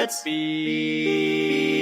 Let's be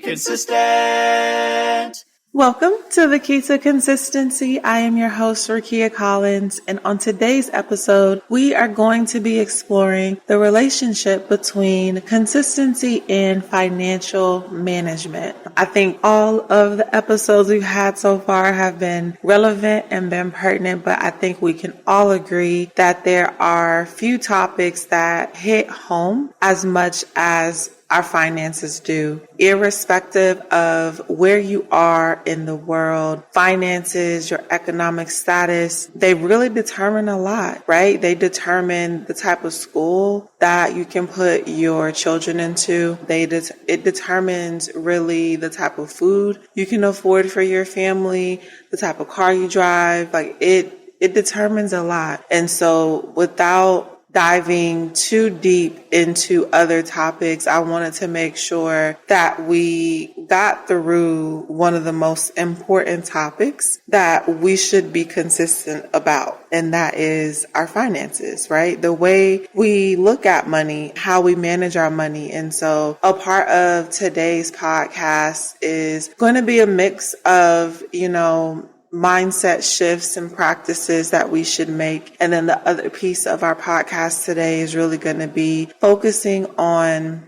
consistent. Welcome to the Key to Consistency. I am your host, Rakia Collins, and on today's episode, we are going to be exploring the relationship between consistency and financial management. I think all of the episodes we've had so far have been relevant and been pertinent, but I think we can all agree that there are few topics that hit home as much as our finances do. Irrespective of where you are in the world, finances, your economic status, they really determine a lot, right? They determine the type of school that you can put your children into. It determines really the type of food you can afford for your family, the type of car you drive. It determines a lot. And so without diving too deep into other topics, I wanted to make sure that we got through one of the most important topics that we should be consistent about, and that is our finances, right? The way we look at money, how we manage our money. And so a part of today's podcast is going to be a mix of, mindset shifts and practices that we should make. And then the other piece of our podcast today is really going to be focusing on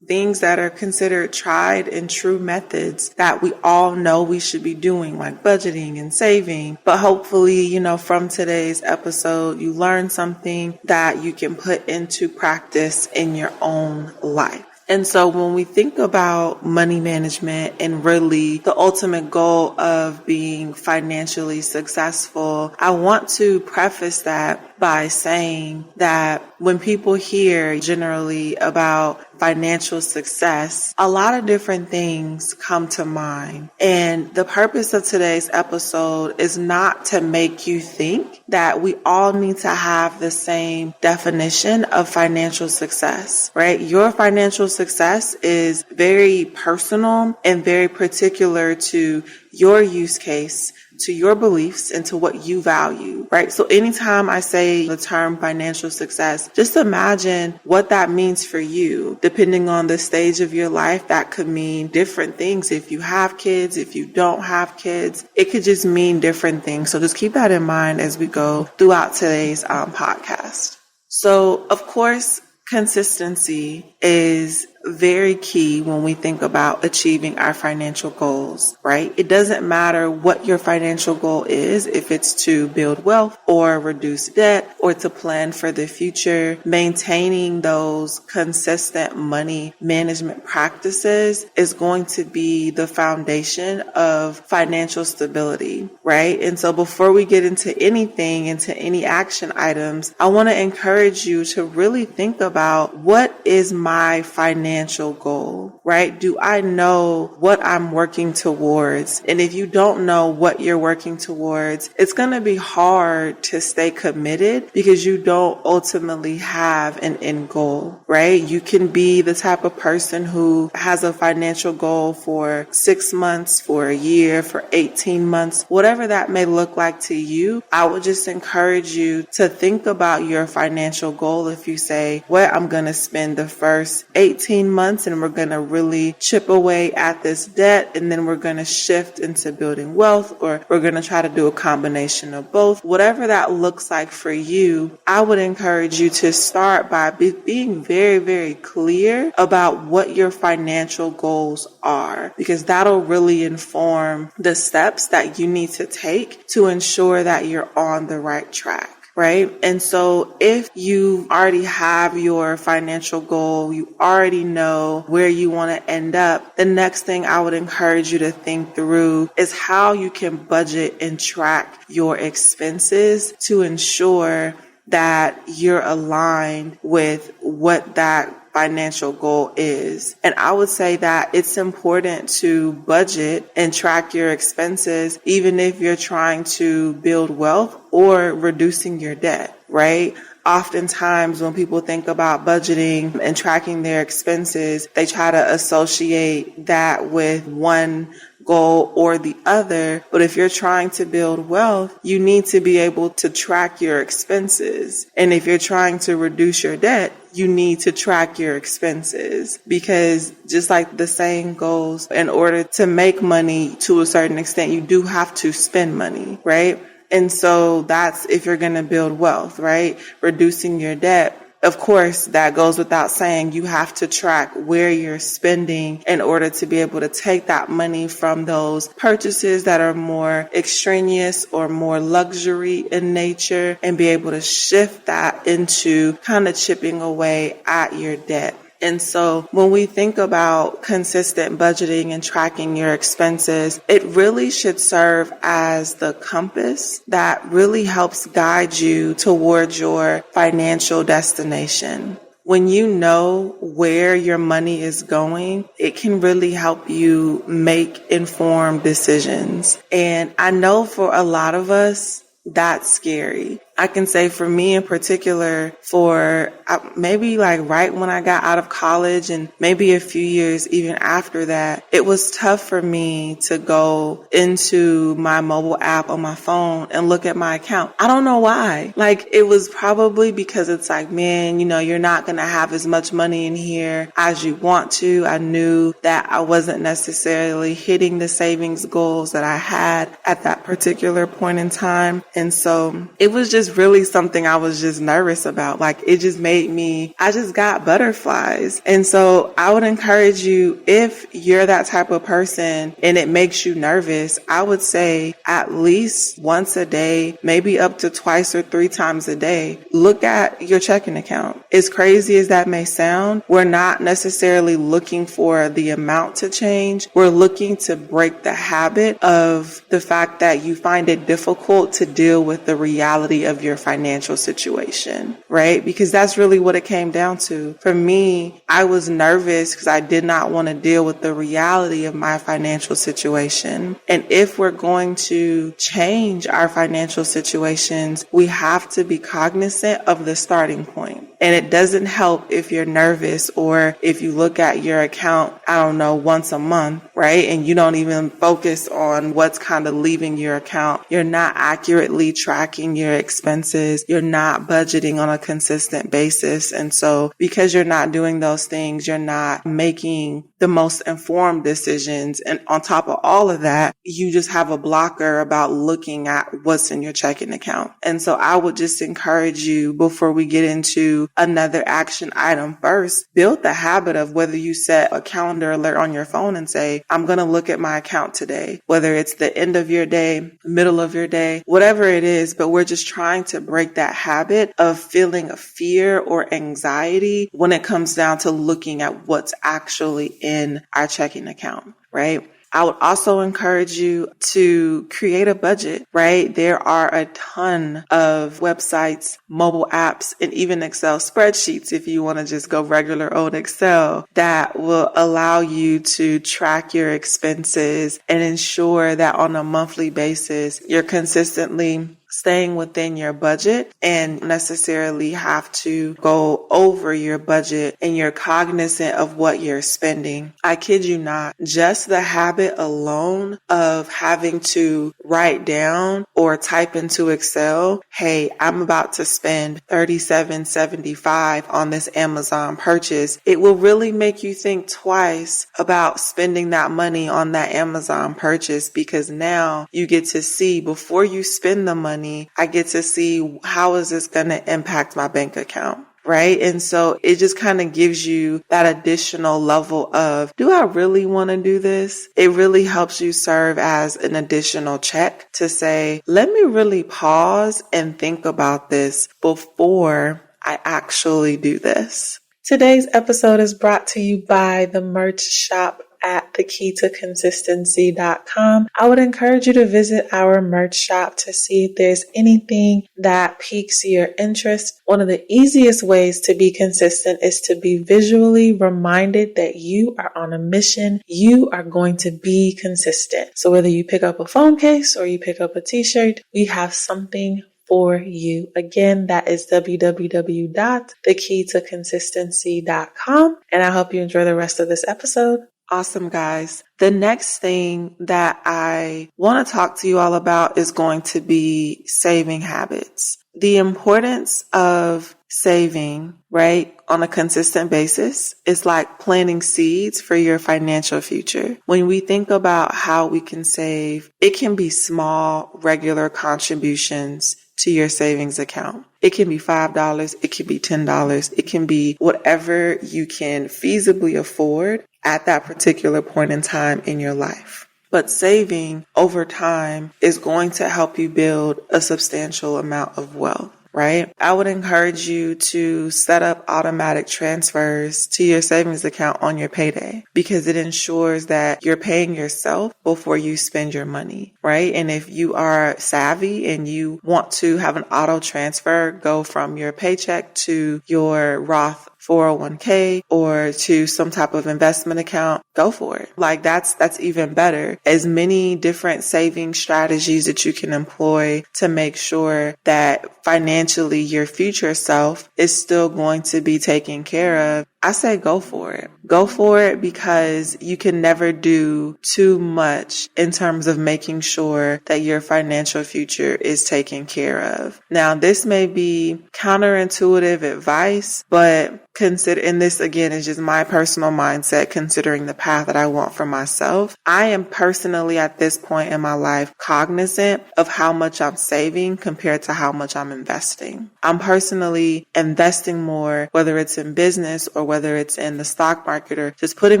things that are considered tried and true methods that we all know we should be doing, like budgeting and saving. But hopefully, from today's episode, you learn something that you can put into practice in your own life. And so when we think about money management and really the ultimate goal of being financially successful, I want to preface that by saying that when people hear generally about financial success, a lot of different things come to mind. And the purpose of today's episode is not to make you think that we all need to have the same definition of financial success, right? Your financial success is very personal and very particular to your use case, to your beliefs, and to what you value, right? So anytime I say the term financial success, just imagine what that means for you. Depending on the stage of your life, that could mean different things. If you have kids, if you don't have kids, it could just mean different things. So just keep that in mind as we go throughout today's podcast. So of course, consistency is very key when we think about achieving our financial goals, right? It doesn't matter what your financial goal is, if it's to build wealth or reduce debt or to plan for the future. Maintaining those consistent money management practices is going to be the foundation of financial stability, right? And so before we get into any action items, I want to encourage you to really think about, what is my financial goal, right? Do I know what I'm working towards? And if you don't know what you're working towards, it's going to be hard to stay committed because you don't ultimately have an end goal, right? You can be the type of person who has a financial goal for 6 months, for a year, for 18 months, whatever that may look like to you. I would just encourage you to think about your financial goal. If you say, well, I'm going to spend the first 18 months and we're going to really chip away at this debt, and then we're going to shift into building wealth, or we're going to try to do a combination of both. Whatever that looks like for you, I would encourage you to start by being very, very clear about what your financial goals are, because that'll really inform the steps that you need to take to ensure that you're on the right track. Right? And so if you already have your financial goal, you already know where you want to end up, the next thing I would encourage you to think through is how you can budget and track your expenses to ensure that you're aligned with what that financial goal is. And I would say that it's important to budget and track your expenses, even if you're trying to build wealth or reducing your debt, right? Oftentimes when people think about budgeting and tracking their expenses, they try to associate that with one goal or the other. But if you're trying to build wealth, you need to be able to track your expenses. And if you're trying to reduce your debt, you need to track your expenses, because just like the saying goes, in order to make money to a certain extent, you do have to spend money, right? And so that's if you're going to build wealth, right? Reducing your debt. Of course, that goes without saying. You have to track where you're spending in order to be able to take that money from those purchases that are more extraneous or more luxury in nature and be able to shift that into kind of chipping away at your debt. And so when we think about consistent budgeting and tracking your expenses, it really should serve as the compass that really helps guide you towards your financial destination. When you know where your money is going, it can really help you make informed decisions. And I know for a lot of us, that's scary. I can say for me in particular, for maybe like right when I got out of college and maybe a few years even after that, it was tough for me to go into my mobile app on my phone and look at my account. I don't know why. Like, it was probably because it's like, man, you're not going to have as much money in here as you want to. I knew that I wasn't necessarily hitting the savings goals that I had at that particular point in time. And so it was just really something I was just nervous about. Like, it just I just got butterflies. And so I would encourage you, if you're that type of person and it makes you nervous, I would say at least once a day, maybe up to twice or 3 times a day, look at your checking account. As crazy as that may sound, we're not necessarily looking for the amount to change. We're looking to break the habit of the fact that you find it difficult to deal with the reality of your financial situation, right? Because that's really what it came down to. For me, I was nervous because I did not want to deal with the reality of my financial situation. And if we're going to change our financial situations, we have to be cognizant of the starting point. And it doesn't help if you're nervous or if you look at your account, once a month, right? And you don't even focus on what's kind of leaving your account. You're not accurately tracking your expenses. You're not budgeting on a consistent basis. And so because you're not doing those things, you're not making the most informed decisions. And on top of all of that, you just have a blocker about looking at what's in your checking account. And so I would just encourage you, before we get into another action item, first, build the habit of whether you set a calendar alert on your phone and say, I'm going to look at my account today, whether it's the end of your day, middle of your day, whatever it is, but we're just trying to break that habit of feeling a fear or anxiety when it comes down to looking at what's actually in our checking account, right? I would also encourage you to create a budget, right? There are a ton of websites, mobile apps, and even Excel spreadsheets, if you want to just go regular old Excel, that will allow you to track your expenses and ensure that on a monthly basis, you're consistently staying within your budget and necessarily have to go over your budget and you're cognizant of what you're spending. I kid you not, just the habit alone of having to write down or type into Excel, hey, I'm about to spend $37.75 on this Amazon purchase. It will really make you think twice about spending that money on that Amazon purchase, because now you get to see, before you spend the money, I get to see, how is this going to impact my bank account? Right? And so it just kind of gives you that additional level of, do I really want to do this? It really helps you serve as an additional check to say, let me really pause and think about this before I actually do this. Today's episode is brought to you by the merch shop at thekeytoconsistency.com. I would encourage you to visit our merch shop to see if there's anything that piques your interest. One of the easiest ways to be consistent is to be visually reminded that you are on a mission. You are going to be consistent. So whether you pick up a phone case or you pick up a t-shirt, we have something for you. Again, that is www.thekeytoconsistency.com. And I hope you enjoy the rest of this episode. Awesome, guys. The next thing that I want to talk to you all about is going to be saving habits. The importance of saving, right, on a consistent basis is like planting seeds for your financial future. When we think about how we can save, it can be small, regular contributions to your savings account. It can be $5, it can be $10, it can be whatever you can feasibly afford at that particular point in time in your life. But saving over time is going to help you build a substantial amount of wealth, right? I would encourage you to set up automatic transfers to your savings account on your payday because it ensures that you're paying yourself before you spend your money, right? And if you are savvy and you want to have an auto transfer go from your paycheck to your Roth 401k or to some type of investment account, go for it. Like that's even better. As many different saving strategies that you can employ to make sure that financially your future self is still going to be taken care of. I say go for it. Go for it because you can never do too much in terms of making sure that your financial future is taken care of. Now, this may be counterintuitive advice, but consider, and this again is just my personal mindset considering the path that I want for myself. I am personally at this point in my life cognizant of how much I'm saving compared to how much I'm investing. I'm personally investing more, whether it's in business or whether it's in the stock market or just putting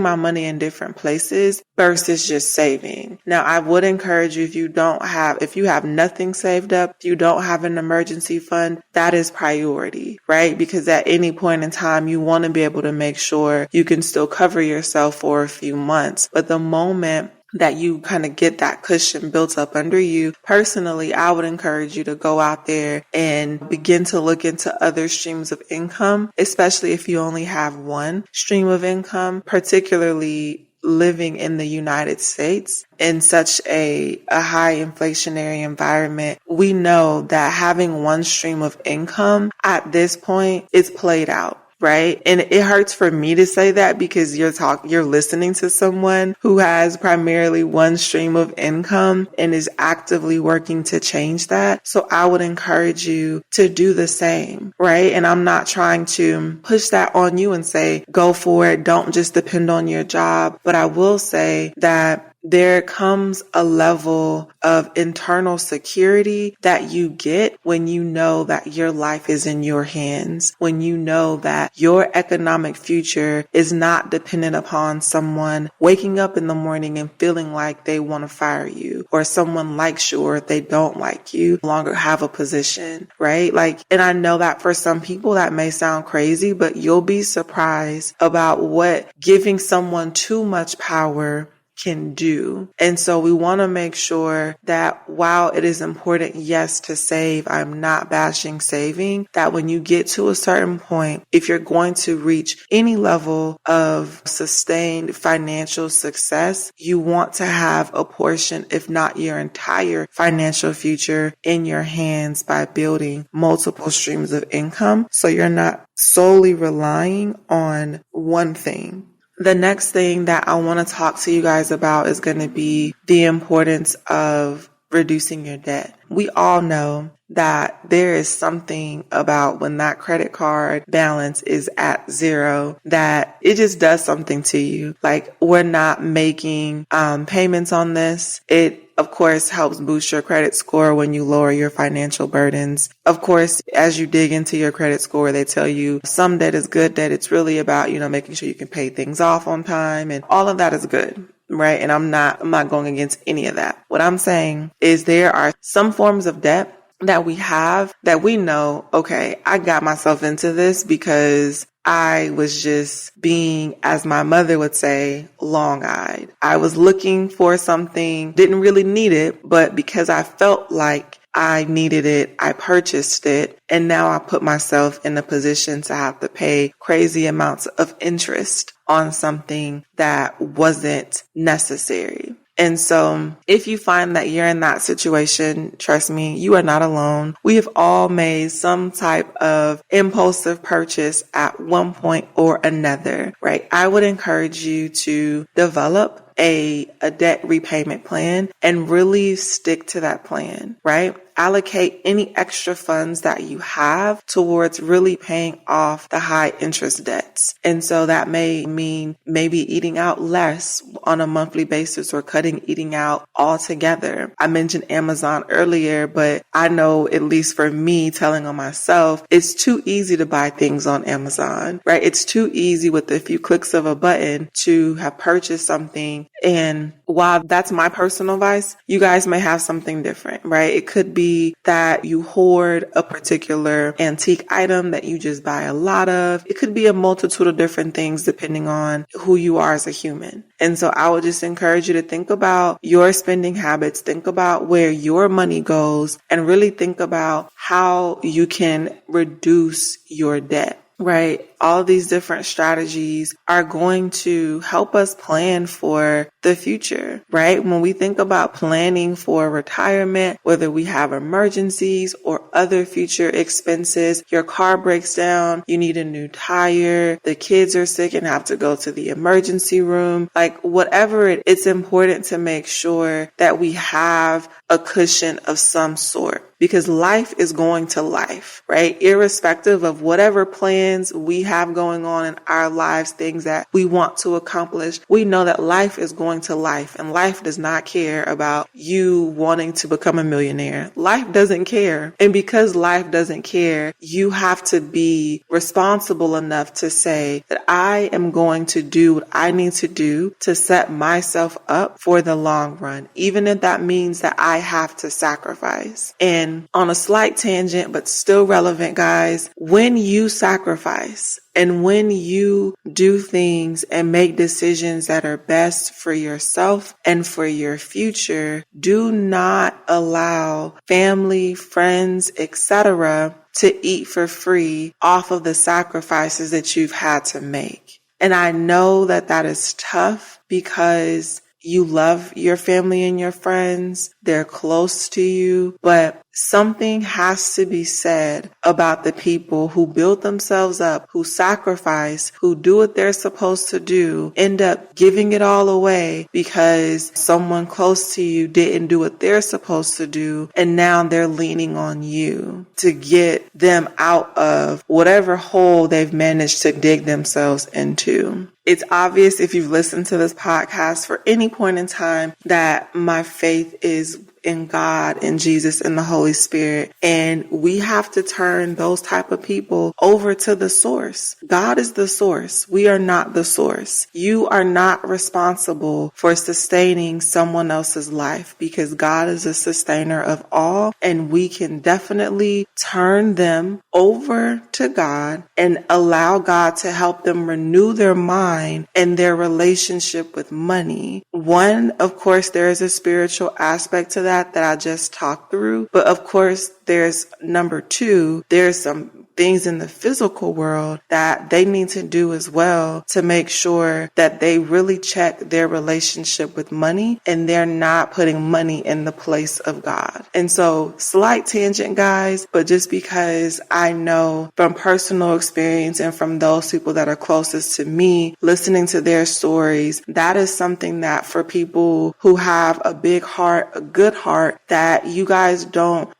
my money in different places versus just saving. Now, I would encourage you if you have nothing saved up, if you don't have an emergency fund, that is priority, right? Because at any point in time, you want to be able to make sure you can still cover yourself for a few months. But the moment that you kind of get that cushion built up under you, personally, I would encourage you to go out there and begin to look into other streams of income, especially if you only have one stream of income, particularly living in the United States in such a high inflationary environment. We know that having one stream of income at this point is played out. Right. And it hurts for me to say that because you're listening to someone who has primarily one stream of income and is actively working to change that. So I would encourage you to do the same. Right. And I'm not trying to push that on you and say, go for it. Don't just depend on your job. But I will say that there comes a level of internal security that you get when you know that your life is in your hands, when you know that your economic future is not dependent upon someone waking up in the morning and feeling like they want to fire you or someone likes you or if they don't like you, no longer have a position, right? And I know that for some people that may sound crazy, but you'll be surprised about what giving someone too much power can do. And so we want to make sure that while it is important, yes, to save, I'm not bashing saving, that when you get to a certain point, if you're going to reach any level of sustained financial success, you want to have a portion, if not your entire financial future in your hands by building multiple streams of income. So you're not solely relying on one thing. The next thing that I want to talk to you guys about is going to be the importance of reducing your debt. We all know that there is something about when that credit card balance is at zero that it just does something to you. Like, we're not making payments on this. It of course helps boost your credit score when you lower your financial burdens. Of course, as you dig into your credit score, they tell you some debt is good debt. It's really about, making sure you can pay things off on time, and all of that is good. Right. And I'm not going against any of that. What I'm saying is there are some forms of debt that we have that we know, okay, I got myself into this because I was just being, as my mother would say, long-eyed. I was looking for something, didn't really need it, but because I felt like I needed it, I purchased it, and now I put myself in a position to have to pay crazy amounts of interest on something that wasn't necessary. And so if you find that you're in that situation, trust me, you are not alone. We have all made some type of impulsive purchase at one point or another, right? I would encourage you to develop a debt repayment plan and really stick to that plan, right? allocate any extra funds that you have towards really paying off the high interest debts. And so that may mean maybe eating out less on a monthly basis or cutting eating out altogether. I mentioned Amazon earlier, but I know, at least for me, telling on myself, it's too easy to buy things on Amazon, right? It's too easy with a few clicks of a button to have purchased something. And while that's my personal advice, you guys may have something different, right? It could be that you hoard a particular antique item that you just buy a lot of. It could be a multitude of different things depending on who you are as a human. And so I would just encourage you to think about your spending habits, think about where your money goes, and really think about how you can reduce your debt. Right? All these different strategies are going to help us plan for the future, right? When we think about planning for retirement, whether we have emergencies or other future expenses, your car breaks down, you need a new tire, the kids are sick and have to go to the emergency room, like whatever it's important to make sure that we have a cushion of some sort. Because life is going to life, right? Irrespective of whatever plans we have going on in our lives, things that we want to accomplish, we know that life is going to life, and life does not care about you wanting to become a millionaire. Life doesn't care. And because life doesn't care, you have to be responsible enough to say that I am going to do what I need to do to set myself up for the long run, even if that means that I have to sacrifice. And on a slight tangent, but still relevant, guys, when you sacrifice and when you do things and make decisions that are best for yourself and for your future, do not allow family, friends, etc. to eat for free off of the sacrifices that you've had to make. And I know that that is tough because you love your family and your friends. They're close to you, but something has to be said about the people who build themselves up, who sacrifice, who do what they're supposed to do, end up giving it all away because someone close to you didn't do what they're supposed to do. And now they're leaning on you to get them out of whatever hole they've managed to dig themselves into. It's obvious if you've listened to this podcast for any point in time that my faith is in God, in Jesus, and the Holy Spirit. And we have to turn those type of people over to the source. God is the source. We are not the source. You are not responsible for sustaining someone else's life because God is a sustainer of all. And we can definitely turn them over to God and allow God to help them renew their mind and their relationship with money. One, of course, there is a spiritual aspect to that I just talked through. But of course, there's number two, there's some things in the physical world that they need to do as well to make sure that they really check their relationship with money and they're not putting money in the place of God. And so, slight tangent, guys, but just because I know from personal experience and from those people that are closest to me, listening to their stories, that is something that for people who have a big heart, a good heart, that you guys don't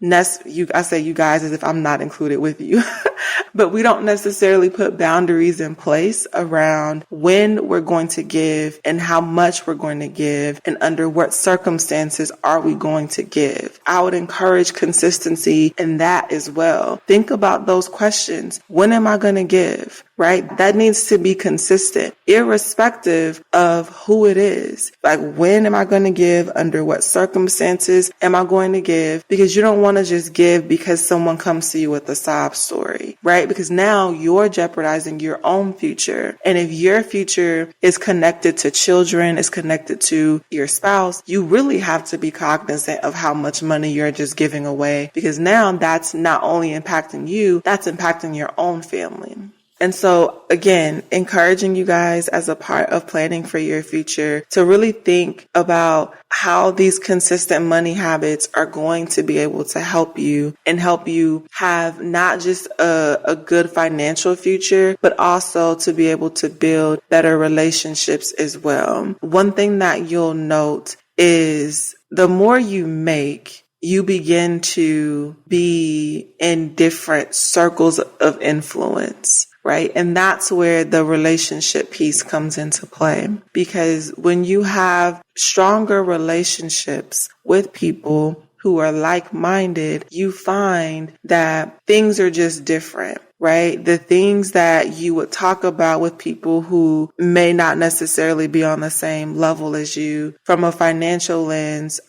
I say you guys as if I'm not included with you. But we don't necessarily put boundaries in place around when we're going to give and how much we're going to give and under what circumstances are we going to give. I would encourage consistency in that as well. Think about those questions. When am I going to give? Right? That needs to be consistent, irrespective of who it is. Like, when am I going to give? Under what circumstances am I going to give? Because you don't want to just give because someone comes to you with a sob story, right? Because now you're jeopardizing your own future. And if your future is connected to children, is connected to your spouse, you really have to be cognizant of how much money you're just giving away, because now that's not only impacting you, that's impacting your own family. And so, again, encouraging you guys as a part of planning for your future to really think about how these consistent money habits are going to be able to help you and help you have not just a good financial future, but also to be able to build better relationships as well. One thing that you'll note is the more you make, you begin to be in different circles of influence, right? And that's where the relationship piece comes into play. Because when you have stronger relationships with people who are like-minded, you find that things are just different, right? The things that you would talk about with people who may not necessarily be on the same level as you from a financial lens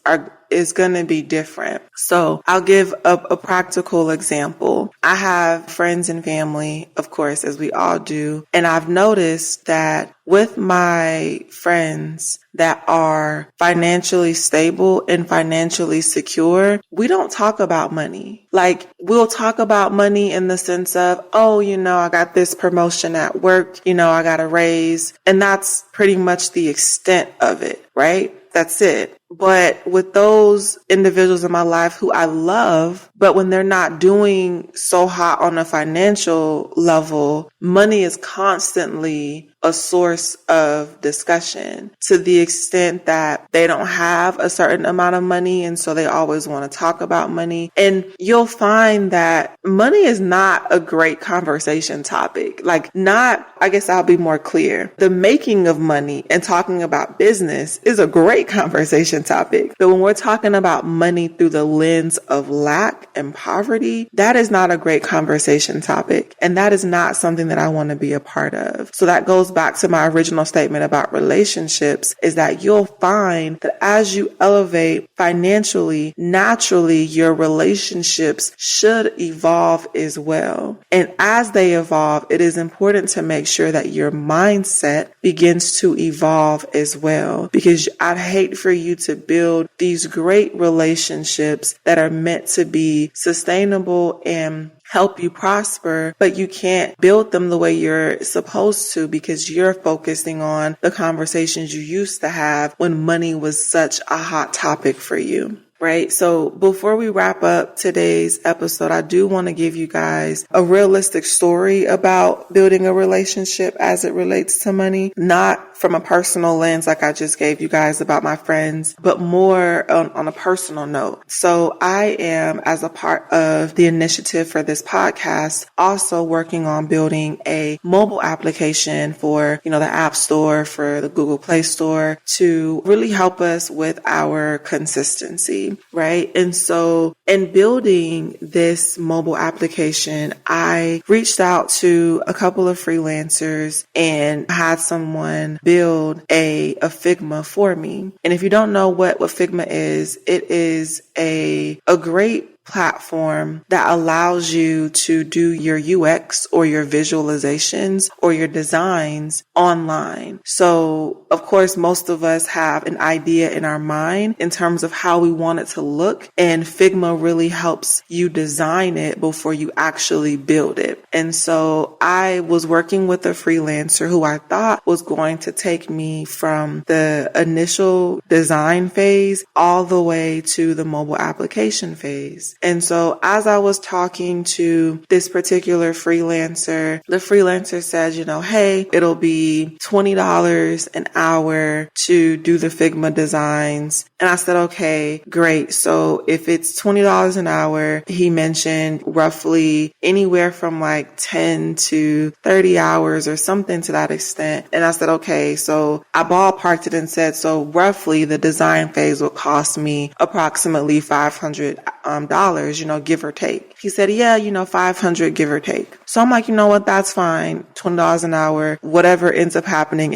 is going to be different. So I'll give a practical example. I have friends and family, of course, as we all do. And I've noticed that with my friends that are financially stable and financially secure, we don't talk about money. Like, we'll talk about money in the sense of, oh, I got this promotion at work, I got a raise. And that's pretty much the extent of it, right? That's it. But with those individuals in my life who I love, but when they're not doing so hot on a financial level, money is constantly a source of discussion to the extent that they don't have a certain amount of money. And so they always want to talk about money. And you'll find that money is not a great conversation topic. I guess I'll be more clear. The making of money and talking about business is a great conversation topic. But when we're talking about money through the lens of lack and poverty, that is not a great conversation topic. And that is not something that I want to be a part of. So that goes back to my original statement about relationships, is that you'll find that as you elevate financially, naturally, your relationships should evolve as well. And as they evolve, it is important to make sure that your mindset begins to evolve as well, because I'd hate for you to build these great relationships that are meant to be sustainable and help you prosper, but you can't build them the way you're supposed to because you're focusing on the conversations you used to have when money was such a hot topic for you. Right. So before we wrap up today's episode, I do want to give you guys a realistic story about building a relationship as it relates to money, not from a personal lens like I just gave you guys about my friends, but more on a personal note. So I am, as a part of the initiative for this podcast, also working on building a mobile application for, the App Store, for the Google Play Store, to really help us with our consistency. Right. And so in building this mobile application, I reached out to a couple of freelancers and had someone build a Figma for me. And if you don't know what Figma is, it is a great platform that allows you to do your UX or your visualizations or your designs online. So, of course, most of us have an idea in our mind in terms of how we want it to look, and Figma really helps you design it before you actually build it. And so I was working with a freelancer who I thought was going to take me from the initial design phase all the way to the mobile application phase. And so as I was talking to this particular freelancer, the freelancer said, hey, it'll be $20 an hour to do the Figma designs. And I said, okay, great. So if it's $20 an hour, he mentioned roughly anywhere from 10 to 30 hours or something to that extent. And I said, okay, so I ballparked it and said, so roughly the design phase will cost me approximately $500, give or take. He said, yeah, 500, give or take. So I'm like, you know what? That's fine. $20 an hour, whatever ends up happening.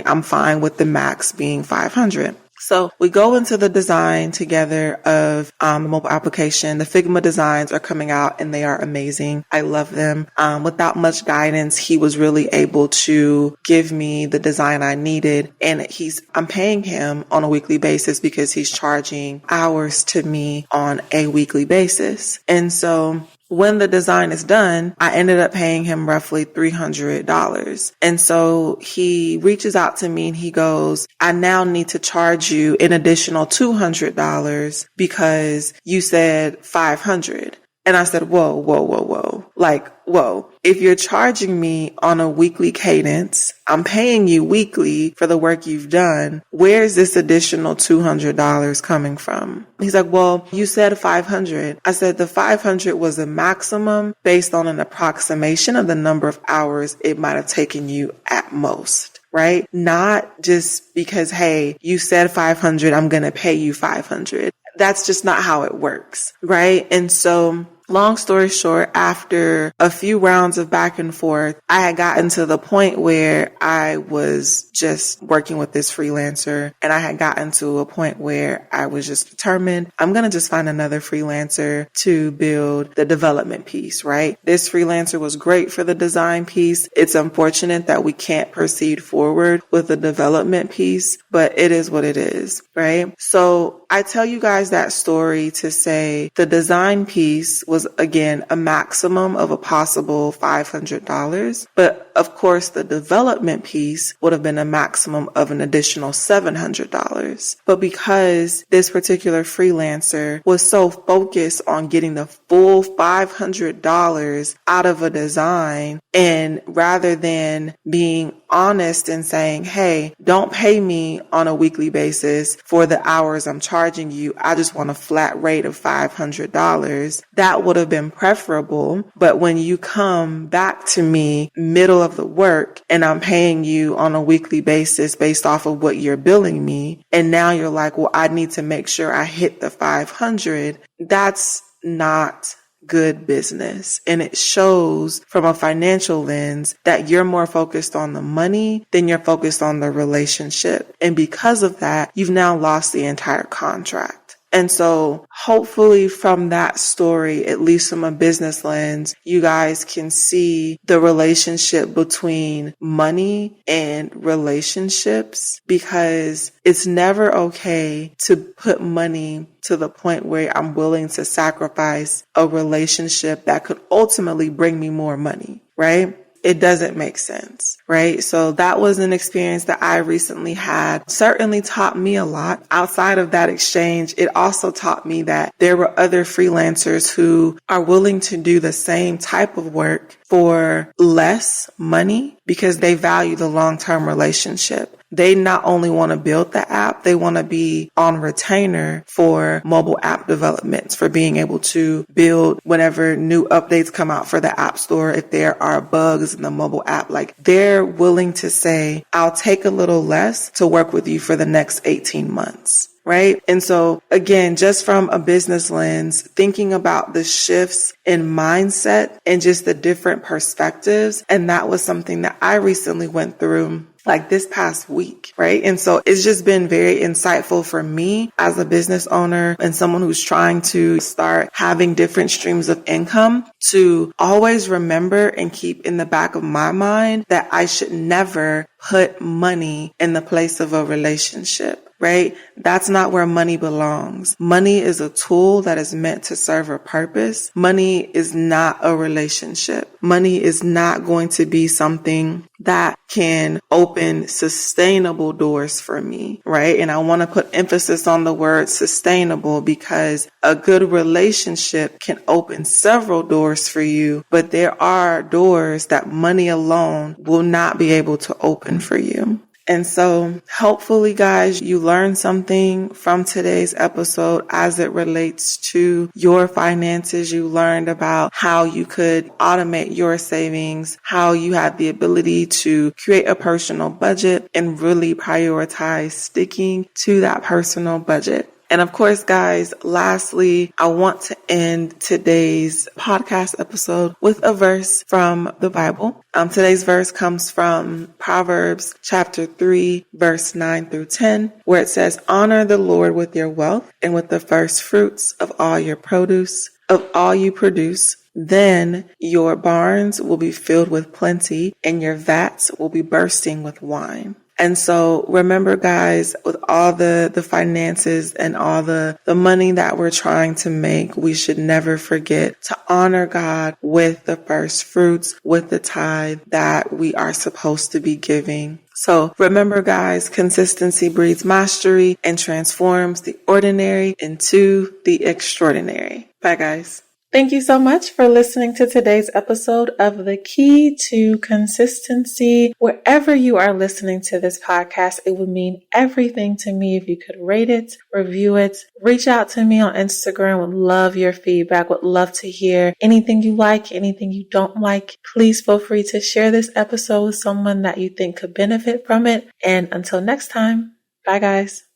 I'm fine with the max being 500. So we go into the design together of the mobile application. The Figma designs are coming out and they are amazing. I love them. Without much guidance, he was really able to give me the design I needed. And I'm paying him on a weekly basis because he's charging hours to me on a weekly basis. And so when the design is done, I ended up paying him roughly $300. And so he reaches out to me and he goes, I now need to charge you an additional $200 because you said $500. And I said, whoa, whoa, whoa, whoa. Like, whoa. If you're charging me on a weekly cadence, I'm paying you weekly for the work you've done. Where's this additional $200 coming from? He's like, well, you said 500. I said the 500 was a maximum based on an approximation of the number of hours it might have taken you at most. Right? Not just because, hey, you said 500, I'm going to pay you 500. That's just not how it works. Right? And so, long story short, after a few rounds of back and forth, I had gotten to the point where I was just working with this freelancer, and I had gotten to a point where I was just determined, I'm going to just find another freelancer to build the development piece, right? This freelancer was great for the design piece. It's unfortunate that we can't proceed forward with the development piece, but it is what it is, right? So I tell you guys that story to say the design piece was, again, a maximum of a possible $500. But of course, the development piece would have been a maximum of an additional $700. But because this particular freelancer was so focused on getting the full $500 out of a design, and rather than being honest and saying, hey, don't pay me on a weekly basis for the hours I'm charging you, I just want a flat rate of $500, that would have been preferable. But when you come back to me middle of the work and I'm paying you on a weekly basis based off of what you're billing me, and now you're like, well, I need to make sure I hit the 500, that's not good business. And it shows from a financial lens that you're more focused on the money than you're focused on the relationship. And because of that, you've now lost the entire contract. And so hopefully from that story, at least from a business lens, you guys can see the relationship between money and relationships, because it's never okay to put money to the point where I'm willing to sacrifice a relationship that could ultimately bring me more money, right? It doesn't make sense, right? So that was an experience that I recently had. Certainly taught me a lot. Outside of that exchange, it also taught me that there were other freelancers who are willing to do the same type of work for less money because they value the long-term relationship. They not only want to build the app, they want to be on retainer for mobile app developments, for being able to build whenever new updates come out for the app store. If there are bugs in the mobile app, like they're willing to say, I'll take a little less to work with you for the next 18 months. Right? And so again, just from a business lens, thinking about the shifts in mindset and just the different perspectives. And that was something that I recently went through like this past week, right? And so it's just been very insightful for me as a business owner and someone who's trying to start having different streams of income, to always remember and keep in the back of my mind that I should never put money in the place of a relationship. Right? That's not where money belongs. Money is a tool that is meant to serve a purpose. Money is not a relationship. Money is not going to be something that can open sustainable doors for me, right? And I want to put emphasis on the word sustainable, because a good relationship can open several doors for you, but there are doors that money alone will not be able to open for you. And so hopefully, guys, you learned something from today's episode as it relates to your finances. You learned about how you could automate your savings, how you have the ability to create a personal budget and really prioritize sticking to that personal budget. And of course, guys, lastly, I want to end today's podcast episode with a verse from the Bible. Today's verse comes from Proverbs chapter 3, verse 9 through 10, where it says, "Honor the Lord with your wealth and with the first fruits of all your produce, of all you produce. Then your barns will be filled with plenty and your vats will be bursting with wine." And so remember, guys, with all the finances and all the money that we're trying to make, we should never forget to honor God with the first fruits, with the tithe that we are supposed to be giving. So remember, guys, consistency breeds mastery and transforms the ordinary into the extraordinary. Bye, guys. Thank you so much for listening to today's episode of The Key to Consistency. Wherever you are listening to this podcast, it would mean everything to me if you could rate it, review it, reach out to me on Instagram. Would love your feedback, would love to hear anything you like, anything you don't like. Please feel free to share this episode with someone that you think could benefit from it. And until next time, bye guys.